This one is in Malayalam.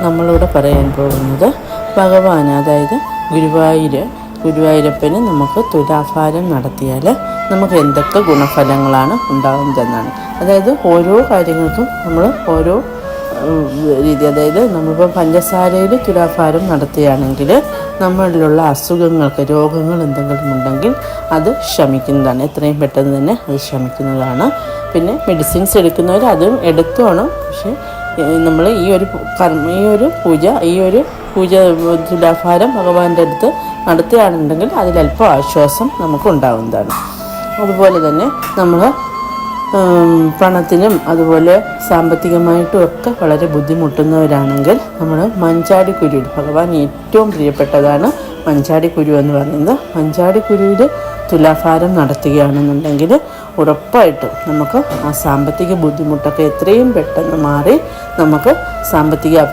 നമ്മളിവിടെ പറയാൻ പോകുന്നത് ഭഗവാൻ, അതായത് ഗുരുവായൂരപ്പന് നമുക്ക് തുലാഭാരം നടത്തിയാൽ നമുക്ക് എന്തൊക്കെ ഗുണഫലങ്ങളാണ് ഉണ്ടാകുന്നതെന്നാണ്. അതായത് ഓരോ കാര്യങ്ങൾക്കും നമ്മൾ ഓരോ രീതി, അതായത് നമ്മളിപ്പോൾ പഞ്ചസാരയിൽ തുലാഭാരം നടത്തുകയാണെങ്കിൽ നമ്മളിലുള്ള അസുഖങ്ങൾക്ക്, രോഗങ്ങൾ എന്തെങ്കിലും ഉണ്ടെങ്കിൽ അത് ശമിക്കുന്നതാണ്. എത്രയും പെട്ടെന്ന് തന്നെ അത് ശമിക്കുന്നതാണ്. പിന്നെ മെഡിസിൻസ് എടുക്കുന്നവർ അതും എടുത്തോണം. പക്ഷേ നമ്മൾ ഈ ഒരു പൂജ തുലാഭാരം ഭഗവാന്റെ അടുത്ത് നടത്തുകയാണെന്നുണ്ടെങ്കിൽ അതിലല്പം ആശ്വാസം നമുക്ക് ഉണ്ടാകുന്നതാണ്. അതുപോലെ തന്നെ നമ്മൾ പണത്തിനും അതുപോലെ സാമ്പത്തികമായിട്ടും ഒക്കെ വളരെ ബുദ്ധിമുട്ടുന്നവരാണെങ്കിൽ നമ്മൾ മഞ്ചാടിക്കുരു, ഭഗവാൻ ഏറ്റവും പ്രിയപ്പെട്ടതാണ് മഞ്ചാടിക്കുരു എന്ന് പറയുന്നത്. മഞ്ചാടിക്കുരുവിൽ തുലാഭാരം നടത്തുകയാണെന്നുണ്ടെങ്കിൽ ഉറപ്പായിട്ടും നമുക്ക് ആ സാമ്പത്തിക ബുദ്ധിമുട്ടൊക്കെ എത്രയും പെട്ടെന്ന് മാറി നമുക്ക് സാമ്പത്തിക